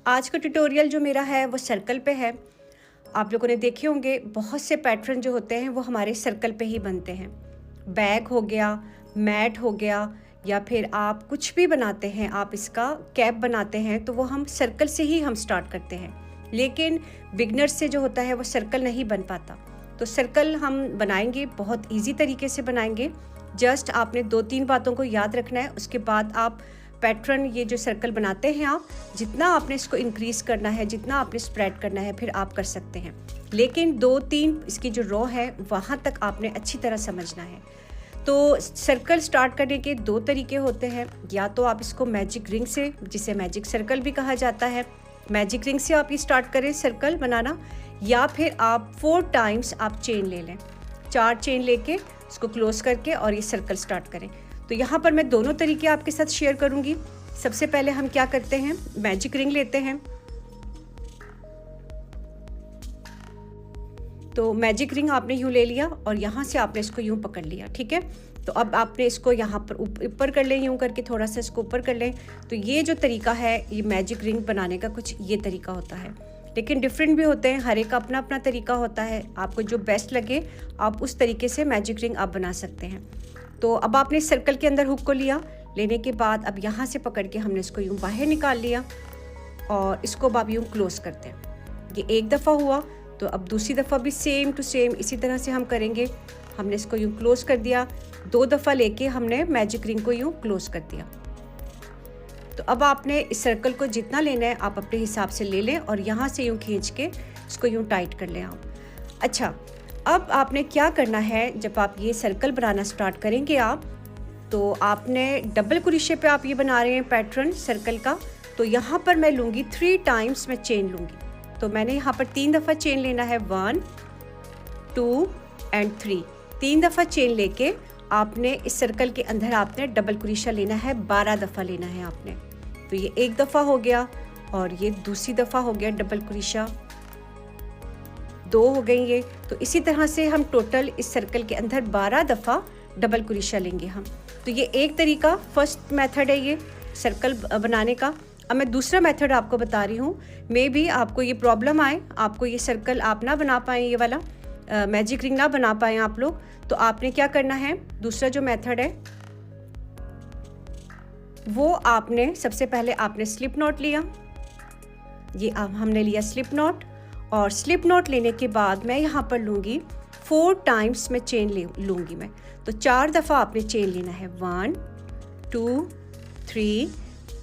आज का ट्यूटोरियल जो मेरा है वो सर्कल पे है। आप लोगों ने देखे होंगे बहुत से पैटर्न जो होते हैं वो हमारे सर्कल पे ही बनते हैं। बैग हो गया, मैट हो गया, या फिर आप कुछ भी बनाते हैं, आप इसका कैप बनाते हैं तो वो हम सर्कल से ही हम स्टार्ट करते हैं। लेकिन बिगनर से जो होता है वो सर्कल नहीं बन पाता। तो सर्कल हम बनाएंगे, बहुत इजी तरीके से बनाएंगे। जस्ट आपने 2-3 बातों को याद रखना है। उसके बाद आप पैटर्न, ये जो सर्कल बनाते हैं, आप जितना आपने इसको इंक्रीज करना है, जितना आपने स्प्रेड करना है, फिर आप कर सकते हैं। लेकिन 2-3 इसकी जो रो है वहाँ तक आपने अच्छी तरह समझना है। तो सर्कल स्टार्ट करने के 2 तरीके होते हैं। या तो आप इसको मैजिक रिंग से, जिसे मैजिक सर्कल भी कहा जाता है, मैजिक रिंग से आप ये स्टार्ट करें सर्कल बनाना, या फिर आप 4 टाइम्स आप चेन ले लें, 4 चेन लेके इसको क्लोज करके और ये सर्कल स्टार्ट करें। तो यहाँ पर मैं दोनों तरीके आपके साथ शेयर करूँगी। सबसे पहले हम क्या करते हैं, मैजिक रिंग लेते हैं। तो मैजिक रिंग आपने यूँ ले लिया और यहाँ से आपने इसको यूँ पकड़ लिया, ठीक है। तो अब आपने इसको यहाँ पर ऊपर कर लें, यूँ करके थोड़ा सा इसको ऊपर कर लें। तो ये जो तरीका है, ये मैजिक रिंग बनाने का कुछ ये तरीका होता है। लेकिन डिफरेंट भी होते हैं, हर एक का अपना अपना तरीका होता है। आपको जो बेस्ट लगे आप उस तरीके से मैजिक रिंग आप बना सकते हैं। तो अब आपने सर्कल के अंदर हुक को लिया, लेने के बाद अब यहाँ से पकड़ के हमने इसको यूँ बाहर निकाल लिया और इसको अब आप यूँ क्लोज करते हैं। ये एक दफ़ा हुआ, तो अब दूसरी दफ़ा भी सेम टू सेम इसी तरह से हम करेंगे। हमने इसको यूँ क्लोज कर दिया, 2 दफ़ा लेके हमने मैजिक रिंग को यूँ क्लोज कर दिया। तो अब आपने इस सर्कल को जितना लेना है आप अपने हिसाब से ले लें और यहाँ से यूँ खींच के इसको यूँ टाइट कर लें आप। अच्छा, अब आपने क्या करना है, जब आप ये सर्कल बनाना स्टार्ट करेंगे आप, तो आपने डबल क्रोशे पे आप ये बना रहे हैं पैटर्न सर्कल का, तो यहाँ पर मैं लूँगी 3 टाइम्स मैं चेन लूँगी। तो मैंने यहाँ पर 3 दफ़ा चेन लेना है, 1 2 एंड 3। 3 दफ़ा चेन लेके आपने इस सर्कल के अंदर आपने डबल क्रोशा लेना है, 12 दफ़ा लेना है आपने। तो ये एक दफ़ा हो गया और ये दूसरी दफ़ा हो गया डबल क्रोशा, 2 हो गई ये। तो इसी तरह से हम टोटल इस सर्कल के अंदर 12 दफ़ा डबल क्रोशा लेंगे हम। तो ये एक तरीका, फर्स्ट मेथड है ये सर्कल बनाने का। अब मैं दूसरा मेथड आपको बता रही हूँ। मे बी आपको ये प्रॉब्लम आए, आपको ये सर्कल आप ना बना पाएँ, ये वाला मैजिक रिंग ना बना पाएँ आप लोग, तो आपने क्या करना है, दूसरा जो मेथड है वो आपने सबसे पहले आपने स्लिप नॉट लिया। ये हमने लिया स्लिप नॉट, और स्लिप नॉट लेने के बाद मैं यहाँ पर लूँगी 4 टाइम्स मैं चेन लूँगी मैं। तो 4 दफ़ा आपने चेन लेना है, 1 2 3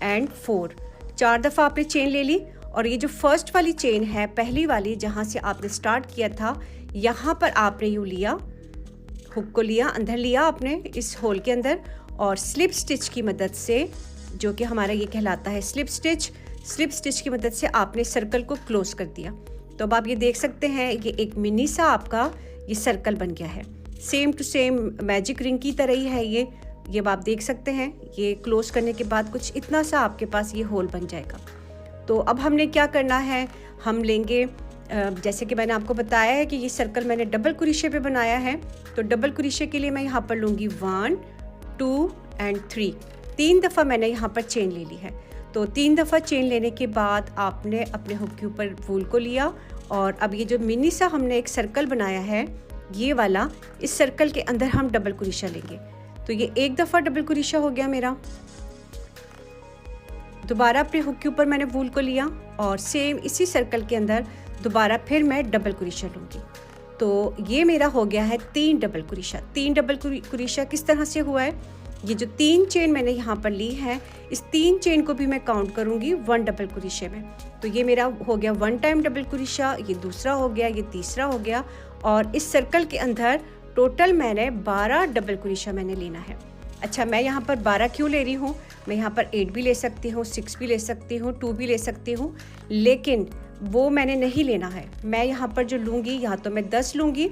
एंड 4। 4 दफ़ा आपने चेन ले ली और ये जो फर्स्ट वाली चेन है, पहली वाली जहाँ से आपने स्टार्ट किया था, यहाँ पर आपने यूँ लिया, हुक को लिया, अंदर लिया आपने इस होल के अंदर, और स्लिप स्टिच की मदद से, जो कि हमारा ये कहलाता है स्लिप स्टिच की मदद से आपने सर्कल को क्लोज कर दिया। तो अब आप ये देख सकते हैं, ये एक मिनी सा आपका ये सर्कल बन गया है, same to same magic ring की तरह ही है ये अब आप देख सकते हैं। ये क्लोज करने के बाद कुछ इतना सा आपके पास ये होल बन जाएगा। तो अब हमने क्या करना है, हम लेंगे, जैसे कि मैंने आपको बताया है कि ये सर्कल मैंने डबल क्रोशे पे बनाया है, तो डबल क्रोशे के लिए मैं यहाँ पर लूँगी 1 2 एंड 3। 3 दफ़ा मैंने यहाँ पर चेन ले ली है। तो 3 दफ़ा चेन लेने के बाद आपने अपने हुक के ऊपर वूल को लिया, और अब ये जो मिनी सा हमने एक सर्कल बनाया है, ये वाला, इस सर्कल के अंदर हम डबल क्रोशा लेंगे। तो ये एक दफ़ा डबल क्रोशा हो गया मेरा। दोबारा अपने हुक के ऊपर मैंने वूल को लिया और सेम इसी सर्कल के अंदर दोबारा फिर मैं डबल क्रोशा लूँगी। तो ये मेरा हो गया है 3 डबल क्रोशा। 3 डबल क्रोशा किस तरह से हुआ है, ये जो 3 चेन मैंने यहाँ पर ली है, इस 3 चेन को भी मैं काउंट करूँगी 1 डबल क्रोशे में। तो ये मेरा हो गया 1 टाइम डबल क्रोशा, ये दूसरा हो गया, ये तीसरा हो गया, और इस सर्कल के अंदर टोटल मैंने 12 डबल क्रोशा मैंने लेना है। अच्छा, मैं यहाँ पर 12 क्यों ले रही हूँ, मैं यहाँ पर 8 भी ले सकती हूँ, 6 भी ले सकती हूँ, 2 भी ले सकती हूँ, लेकिन वो मैंने नहीं लेना है। मैं यहाँ पर जो लूँगी, या तो मैं 10 लूँगी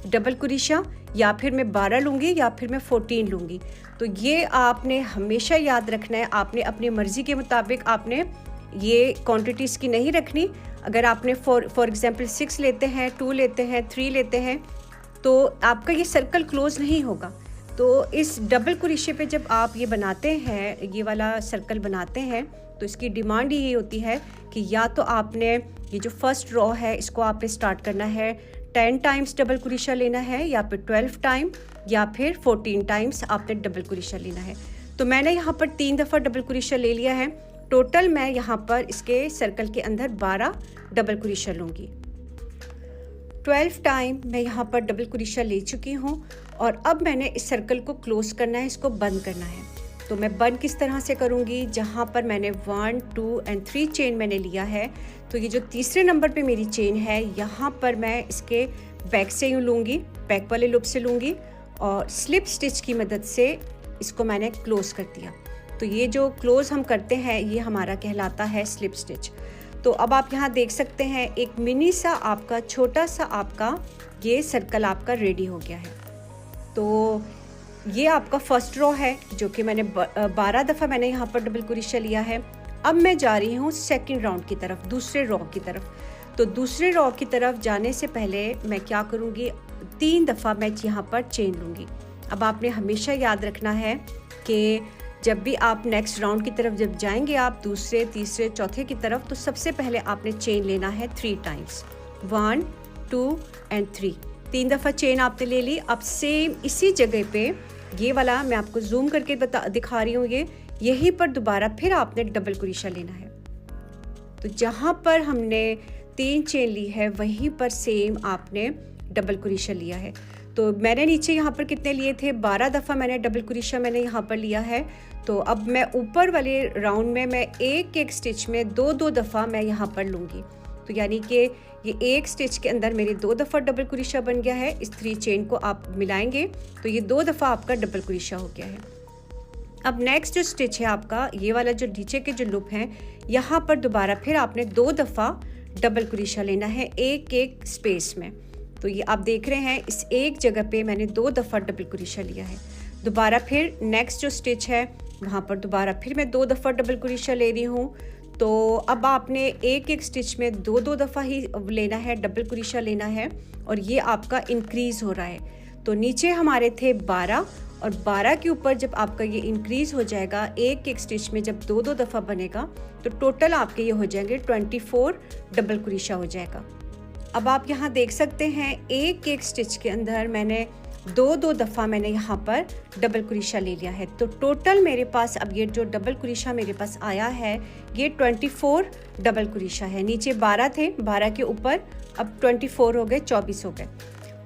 डबल क्रोशा, या फिर मैं 12 लूँगी, या फिर मैं 14 लूँगी। तो ये आपने हमेशा याद रखना है। आपने अपनी मर्ज़ी के मुताबिक आपने ये क्वांटिटीज़ की नहीं रखनी। अगर आपने फॉर एग्जांपल 6 लेते हैं, 2 लेते हैं, 3 लेते हैं, तो आपका ये सर्कल क्लोज नहीं होगा। तो इस डबल क्रोशे पे जब आप ये बनाते हैं, ये वाला सर्कल बनाते हैं, तो इसकी डिमांड यही होती है कि या तो आपने ये जो फर्स्ट रो है इसको आपने स्टार्ट करना है 10 टाइम्स डबल क्रोशिया लेना है, या फिर 12 टाइम, या फिर 14 टाइम्स आपने डबल क्रोशिया लेना है। तो मैंने यहाँ पर 3 दफ़ा डबल क्रोशिया ले लिया है। टोटल मैं यहाँ पर इसके सर्कल के अंदर 12 डबल क्रोशिया लूँगी। 12 टाइम मैं यहाँ पर डबल क्रोशिया ले चुकी हूँ और अब मैंने इस सर्कल को क्लोज करना है, इसको बंद करना है। तो मैं बंद किस तरह से करूँगी, जहाँ पर मैंने 1 2 एंड 3 चेन मैंने लिया है, तो ये जो तीसरे नंबर पे मेरी चेन है यहाँ पर मैं इसके बैक से यूँ लूँगी, बैक वाले लूप से लूँगी और स्लिप स्टिच की मदद से इसको मैंने क्लोज कर दिया। तो ये जो क्लोज हम करते हैं ये हमारा कहलाता है स्लिप स्टिच। तो अब आप यहाँ देख सकते हैं एक मिनी सा आपका छोटा सा आपका ये सर्कल आपका रेडी हो गया है। तो ये आपका फर्स्ट रो है जो कि मैंने 12 दफ़ा मैंने यहाँ पर डबल क्रोशिया लिया है। अब मैं जा रही हूँ सेकंड राउंड की तरफ, दूसरे रो की तरफ। तो दूसरे रो की तरफ जाने से पहले मैं क्या करूँगी, 3 दफ़ा मैं यहाँ पर चेन लूँगी। अब आपने हमेशा याद रखना है कि जब भी आप नेक्स्ट राउंड की तरफ जब जाएंगे, आप दूसरे तीसरे चौथे की तरफ, तो सबसे पहले आपने चेन लेना है 3 टाइम्स, 1 2 एंड 3। 3 दफ़ा चेन आपने ले ली। अब सेम इसी जगह पे ये वाला मैं आपको जूम करके दिखा रही हूँ, यहीं पर दोबारा फिर आपने डबल क्रोशिया लेना है। तो जहाँ पर हमने 3 चेन ली है वहीं पर सेम आपने डबल क्रोशिया लिया है। तो मैंने नीचे यहाँ पर कितने लिए थे, 12 दफ़ा मैंने डबल क्रोशिया मैंने यहाँ पर लिया है। तो अब मैं ऊपर वाले राउंड में मैं एक एक स्टिच में 2 दफ़ा मैं यहाँ पर लूँगी। तो यानी कि ये एक स्टिच के अंदर मेरे 2 दफ़ा डबल क्रोशिया बन गया है। इस 3 चेन को आप मिलाएंगे तो ये 2 दफ़ा आपका डबल क्रोशिया हो गया है। अब नेक्स्ट जो स्टिच है आपका, ये वाला जो नीचे के जो लूप हैं, यहाँ पर दोबारा फिर आपने 2 दफ़ा डबल क्रोशिया लेना है एक एक स्पेस में। तो ये आप देख रहे हैं इस एक जगह पे मैंने 2 दफ़ा डबल क्रोशिया लिया है। दोबारा फिर नेक्स्ट जो स्टिच है वहाँ पर दोबारा फिर मैं 2 दफ़ा डबल क्रोशिया ले रही हूँ। तो अब आपने एक एक स्टिच में 2 दफ़ा ही लेना है, डबल क्रोशिया लेना है, और ये आपका इंक्रीज़ हो रहा है। तो नीचे हमारे थे 12 और 12 के ऊपर जब आपका ये इंक्रीज़ हो जाएगा, एक एक स्टिच में जब 2 दफ़ा बनेगा तो टोटल आपके ये हो जाएंगे 24 डबल क्रोशिया हो जाएगा। अब आप यहाँ देख सकते हैं एक एक स्टिच के अंदर मैंने 2 दफ़ा मैंने यहाँ पर डबल क्रोशिया ले लिया है। तो टोटल मेरे पास अब ये जो डबल क्रोशिया मेरे पास आया है ये 24 डबल क्रोशिया है। नीचे 12 थे, 12 के ऊपर अब 24 हो गए, 24 हो गए।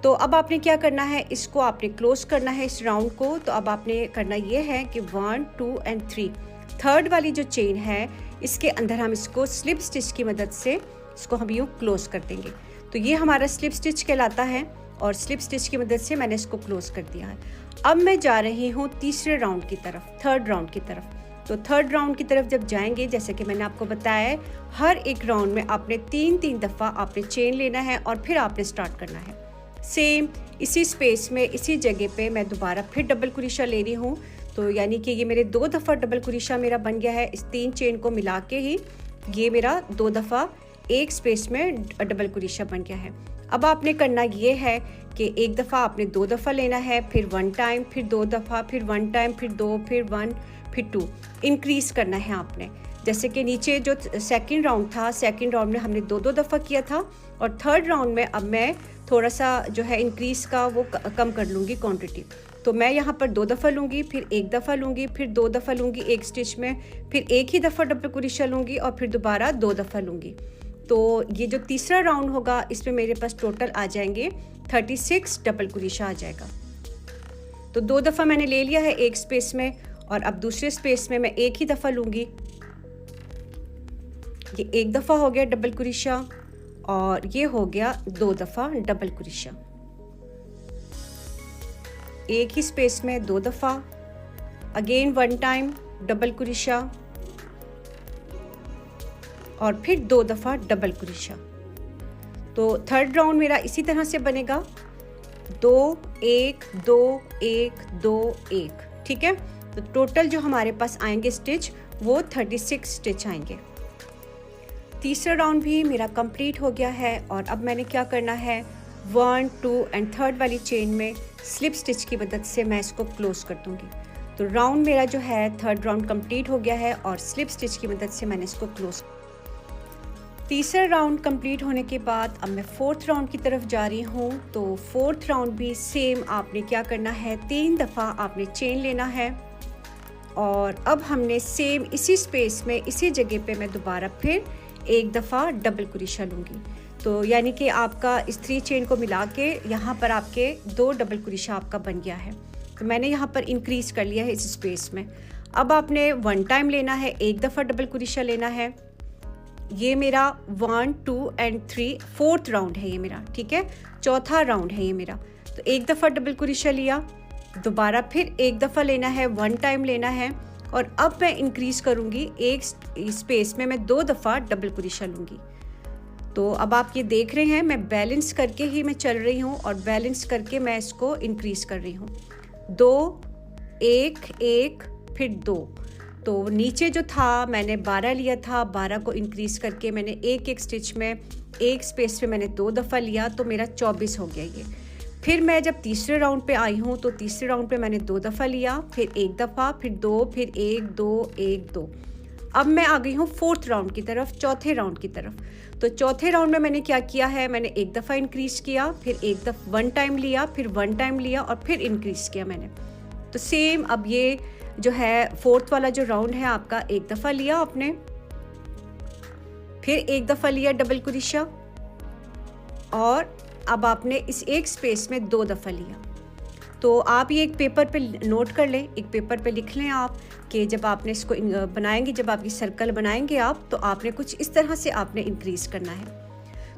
तो अब आपने क्या करना है, इसको आपने क्लोज करना है इस राउंड को। तो अब आपने करना ये है कि 1 2 एंड 3 थर्ड वाली जो चेन है इसके अंदर हम इसको स्लिप स्टिच की मदद से इसको हम यूँ क्लोज कर देंगे। तो ये हमारा स्लिप स्टिच कहलाता है और स्लिप स्टिच की मदद से मैंने इसको क्लोज कर दिया है। अब मैं जा रही हूँ तीसरे राउंड की तरफ, थर्ड राउंड की तरफ। तो थर्ड राउंड की तरफ जब जाएंगे, जैसे कि मैंने आपको बताया है, हर एक राउंड में आपने 3 दफ़ा आपने चेन लेना है और फिर आपने स्टार्ट करना है। सेम इसी स्पेस में इसी जगह पे मैं दोबारा फिर डबल क्रोशिया ले रही हूँ। तो यानी कि ये मेरे 2 दफ़ा डबल क्रोशिया मेरा बन गया है। इस 3 चेन को मिला के ही ये मेरा 2 दफ़ा एक स्पेस में डबल क्रोशिया बन गया है। अब आपने करना ये है कि एक दफ़ा आपने 2 दफ़ा लेना है, फिर 1 टाइम, फिर 2 दफ़ा, फिर 1 टाइम, फिर 2, फिर 1, फिर 2 इंक्रीज़ करना है आपने। जैसे कि नीचे जो सेकंड राउंड था, सेकंड राउंड में हमने 2 दफ़ा किया था और थर्ड राउंड में अब मैं थोड़ा सा जो है इंक्रीज़ का वो कम कर लूँगी क्वांटिटी। तो मैं यहाँ पर 2 दफ़ा लूँगी, फिर 1 दफ़ा लूँगी, फिर 2 दफ़ा लूँगी एक स्टिच में, फिर एक ही दफ़ा डबल क्रोशिया लूँगी और फिर दोबारा 2 दफ़ा लूँगी। तो ये जो तीसरा राउंड होगा इसमें मेरे पास टोटल आ जाएंगे 36 डबल क्रोशिया आ जाएगा। तो 2 दफ़ा मैंने ले लिया है एक स्पेस में और अब दूसरे स्पेस में मैं एक ही दफ़ा लूँगी। ये 1 दफ़ा हो गया डबल क्रोशिया और ये हो गया 2 दफ़ा डबल क्रोशिया। एक ही स्पेस में 2 दफ़ा, अगेन 1 टाइम डबल क्रोशिया और फिर 2 दफ़ा डबल क्रोशिया। तो थर्ड राउंड मेरा इसी तरह से बनेगा 2 1 2 1 2 1, ठीक है। तो टोटल जो हमारे पास आएंगे स्टिच वो 36 स्टिच आएंगे। तीसरा राउंड भी मेरा कंप्लीट हो गया है और अब मैंने क्या करना है, 1 2 एंड थर्ड वाली चेन में स्लिप स्टिच की मदद से मैं इसको क्लोज कर दूंगी। तो राउंड मेरा जो है थर्ड राउंड कंप्लीट हो गया है और स्लिप स्टिच की मदद से मैंने इसको क्लोज। तीसरा राउंड कंप्लीट होने के बाद अब मैं फोर्थ राउंड की तरफ जा रही हूँ। तो फोर्थ राउंड भी सेम आपने क्या करना है, 3 दफ़ा आपने चेन लेना है और अब हमने सेम इसी स्पेस में इसी जगह पे मैं दोबारा फिर एक दफ़ा डबल क्रोशा लूँगी। तो यानी कि आपका इस 3 चेन को मिला के यहाँ पर आपके 2 डबल क्रोशा आपका बन गया है। तो मैंने यहाँ पर इंक्रीज़ कर लिया है इस स्पेस में। अब आपने 1 टाइम लेना है, एक दफ़ा डबल क्रोशा लेना है। ये मेरा 1 2 एंड 3 फोर्थ राउंड है ये मेरा, ठीक है, चौथा राउंड है ये मेरा। तो एक दफ़ा डबल क्रोशा लिया, दोबारा फिर एक दफ़ा लेना है, 1 टाइम लेना है और अब मैं इंक्रीज़ करूँगी, एक स्पेस में मैं 2 दफ़ा डबल क्रोशा लूँगी। तो अब आप ये देख रहे हैं मैं बैलेंस करके ही मैं चल रही हूँ और बैलेंस करके मैं इसको इंक्रीज़ कर रही हूँ। 2 1 1 फिर 2। तो नीचे जो था मैंने 12 लिया था, 12 को इंक्रीज़ करके मैंने एक स्टिच में एक स्पेस पे मैंने 2 दफ़ा लिया, तो मेरा 24 हो गया ये। फिर मैं जब तीसरे राउंड पे आई हूँ तो तीसरे राउंड पे मैंने 2 दफ़ा लिया, फिर एक दफ़ा, फिर 2, फिर 1 2 1 2। अब मैं आ गई हूँ फोर्थ राउंड की तरफ, चौथे राउंड की तरफ। तो चौथे राउंड में मैंने क्या किया है, मैंने एक दफ़ा इंक्रीज़ किया, फिर एक दफ़ा 1 टाइम लिया, फिर 1 टाइम लिया और फिर इंक्रीज़ किया मैंने। तो सेम अब ये जो है फोर्थ वाला जो राउंड है आपका, एक दफ़ा लिया आपने, फिर एक दफ़ा लिया डबल क्रोशा और अब आपने इस एक स्पेस में 2 दफ़ा लिया। तो आप ये एक पेपर पे नोट कर लें, एक पेपर पे लिख लें आप कि जब आपने इसको बनाएंगे, जब आप ये सर्कल बनाएंगे आप, तो आपने कुछ इस तरह से आपने इंक्रीज़ करना है।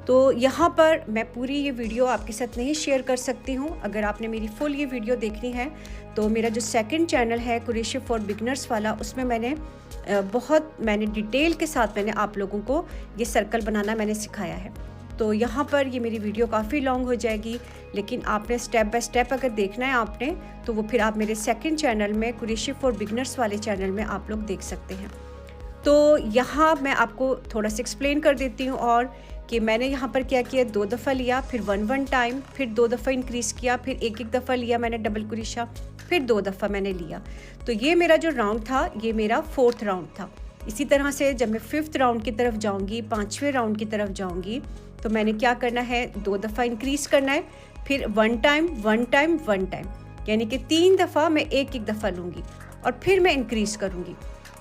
तो यहाँ पर मैं पूरी ये वीडियो आपके साथ नहीं शेयर कर सकती हूँ। अगर आपने मेरी फुल ये वीडियो देखनी है तो मेरा जो सेकंड चैनल है क्रोशे फॉर बिगनर्स वाला, उसमें मैंने डिटेल के साथ मैंने आप लोगों को ये सर्कल बनाना मैंने सिखाया है। तो यहाँ पर ये मेरी वीडियो काफ़ी लॉन्ग हो जाएगी, लेकिन आपने स्टेप बाय स्टेप अगर देखना है आपने, तो वो फिर आप मेरे सेकंड चैनल में क्रोशे फॉर बिगनर्स वाले चैनल में आप लोग देख सकते हैं। तो यहाँ मैं आपको थोड़ा सा एक्सप्लेन कर देती हूँ और कि मैंने यहाँ पर क्या किया, 2 दफ़ा लिया, फिर 1 टाइम, फिर 2 दफ़ा इंक्रीज़ किया, फिर एक दफ़ा लिया मैंने डबल क्रोशा, फिर 2 दफ़ा मैंने लिया। तो ये मेरा जो राउंड था ये मेरा फोर्थ राउंड था। इसी तरह से जब मैं फिफ्थ राउंड की तरफ जाऊँगी, 5वें राउंड की तरफ जाऊँगी, तो मैंने क्या करना है, 2 दफ़ा इंक्रीज़ करना है, फिर 1 टाइम 1 टाइम 1 टाइम, यानी कि 3 दफ़ा मैं एक दफ़ा लूँगी और फिर मैं इंक्रीज़ करूँगी।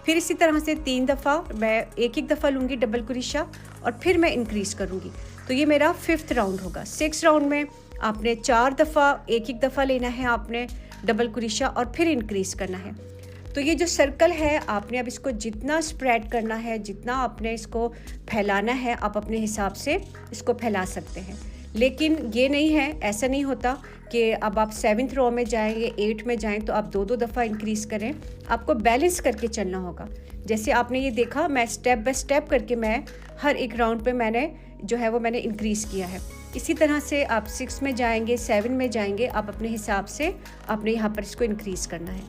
फिर इसी तरह से 3 दफ़ा मैं एक दफ़ा लूँगी डबल क्रोशा और फिर मैं इंक्रीज़ करूँगी। तो ये मेरा फिफ्थ राउंड होगा। 6 राउंड में आपने 4 दफ़ा एक दफ़ा लेना है आपने डबल क्रोशा और फिर इंक्रीज़ करना है। तो ये जो सर्कल है आपने अब इसको जितना स्प्रेड करना है, जितना आपने इसको फैलाना है, आप अपने हिसाब से इसको फैला सकते हैं। लेकिन ये नहीं है, ऐसा नहीं होता कि अब आप 7th रो में जाएँ या 8 में जाएँ तो आप 2-2 दफ़ा इंक्रीज़ करें। आपको बैलेंस करके चलना होगा। जैसे आपने ये देखा, मैं स्टेप बाय स्टेप करके मैं हर एक राउंड पे मैंने जो है वो मैंने इंक्रीज़ किया है। इसी तरह से आप 6 में जाएंगे, 7 में जाएंगे, आप अपने हिसाब से आपने यहाँ पर इसको इंक्रीज़ करना है।